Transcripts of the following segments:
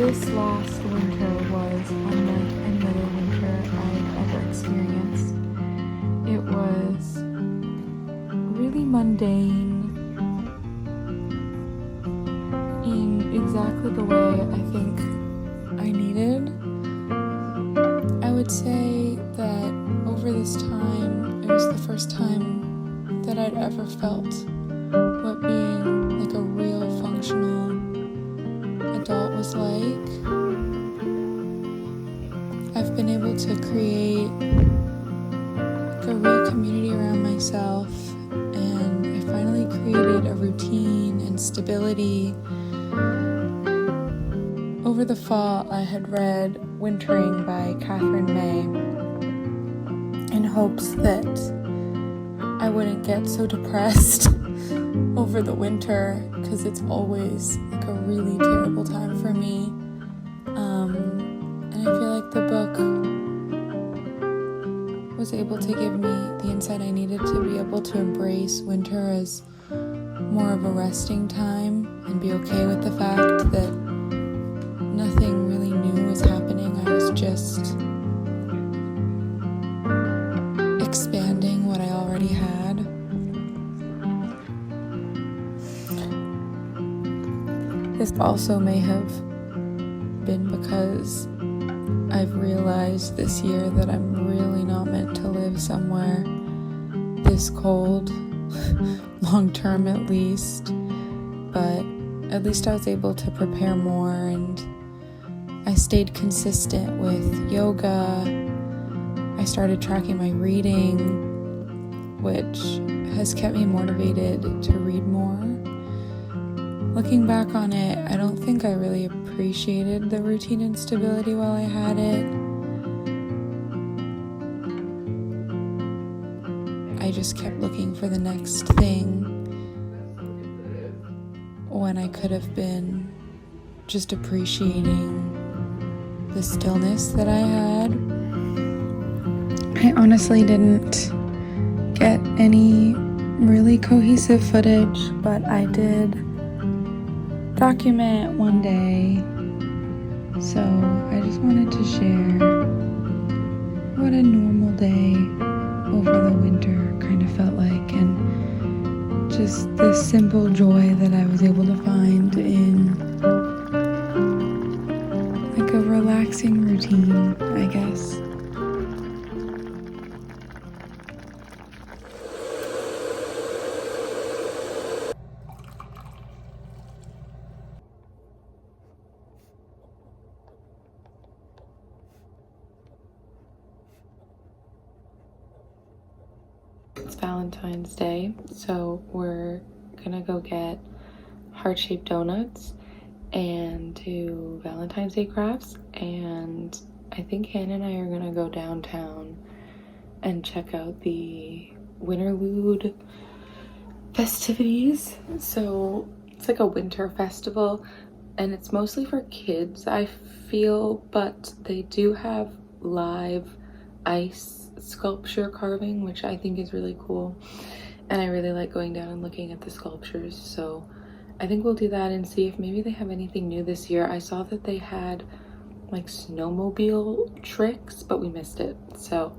this last winter was unlike any other winter I've ever experienced. It was really mundane in exactly the way I think I needed. I would say that over this time, it was the first time that I'd ever felt what being like a real functional adult was like. I've been able to create like a real community around myself, and I finally created a routine and stability. Over the fall, I had read Wintering by Catherine May in hopes that I wouldn't get so depressed over the winter, because it's always like a really terrible time for me. And I feel like the book was able to give me the insight I needed to be able to embrace winter as more of a resting time and be okay with the fact that nothing really new was happening. I was just expanding what I already had. This also may have been because I've realized this year that I'm really not meant to live somewhere this cold, long term at least, but at least I was able to prepare more, and I stayed consistent with yoga. I started tracking my reading, which has kept me motivated to read more. Looking back on it, I don't think I really appreciated the routine and stability while I had it. I just kept looking for the next thing when I could have been just appreciating the stillness that I had. I honestly didn't get any really cohesive footage, but I did document one day, so I just wanted to share what a normal day over the winter kind of felt like, and just the simple joy that I was able to find in like a relaxing routine, I guess. It's Valentine's Day, so we're gonna go get heart-shaped donuts and do Valentine's Day crafts, and I think Hannah and I are gonna go downtown and check out the Winterlude festivities. So it's like a winter festival, and it's mostly for kids, I feel, but they do have live ice sculpture carving, which I think is really cool, and I really like going down and looking at the sculptures. So I think we'll do that and see if maybe they have anything new this year. I saw that they had like snowmobile tricks, but we missed it, so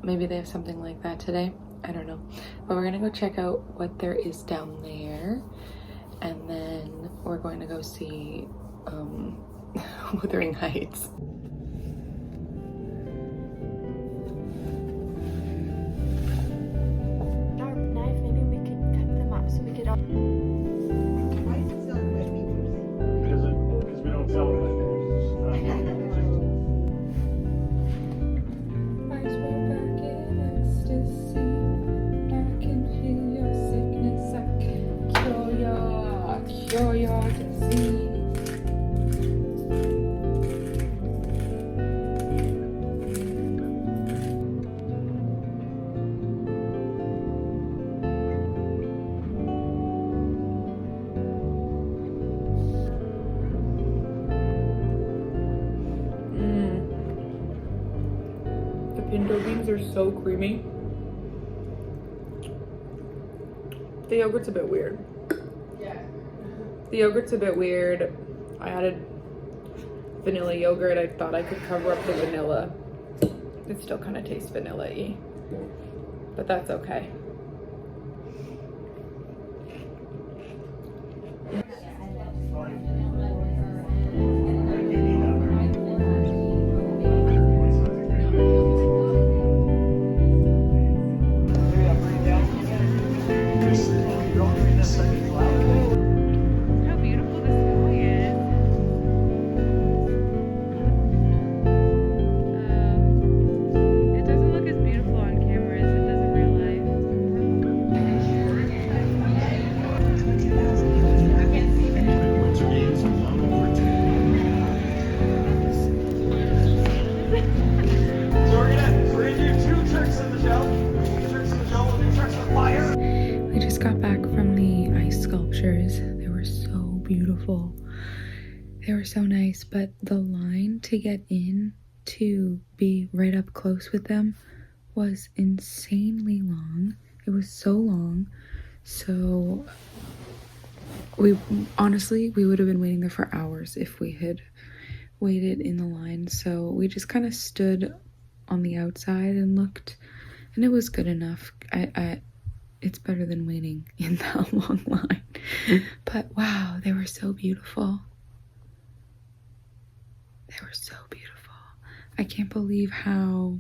maybe they have something like that today. I don't know, but we're gonna go check out what there is down there, and then we're going to go see Wuthering Heights. Pinto beans are so creamy. The yogurt's a bit weird. Yeah. The yogurt's a bit weird. I added vanilla yogurt. I thought I could cover up the vanilla. It still kind of tastes vanilla-y, but that's okay. We just got back from the ice sculptures. They were so beautiful. They were so nice, but the line to get in to be right up close with them was insanely long. It was so long. So we would have been waiting there for hours if we had waited in the line. So we just kind of stood on the outside and looked, and it was good enough. It's better than waiting in that long line. But wow, they were so beautiful. They were so beautiful. I can't believe how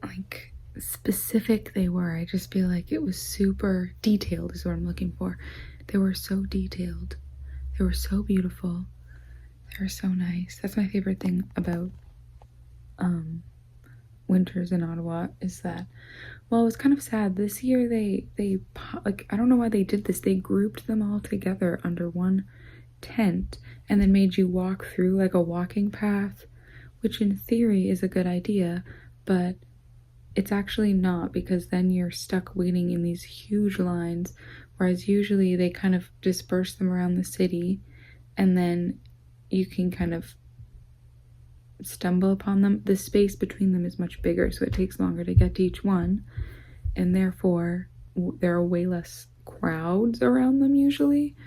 like specific they were. I just feel like it was super detailed is what I'm looking for. They were so detailed. They were so beautiful. They were so nice. That's my favorite thing about winters in Ottawa is that, well, it was kind of sad. This year they like, I don't know why they did this. They grouped them all together under one tent and then made you walk through like a walking path, which in theory is a good idea, but it's actually not, because then you're stuck waiting in these huge lines, whereas usually they kind of disperse them around the city and then you can kind of stumble upon them. The space between them is much bigger, so it takes longer to get to each one, and therefore there are way less crowds around them usually.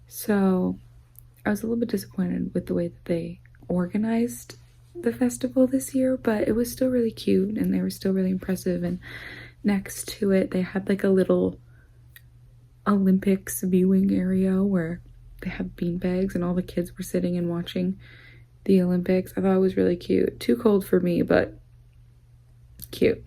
So I was a little bit disappointed with the way that they organized the festival this year, but it was still really cute and they were still really impressive. And next to it they had like a little Olympics viewing area where they had beanbags and all the kids were sitting and watching the Olympics. I thought it was really cute. Too cold for me, but cute.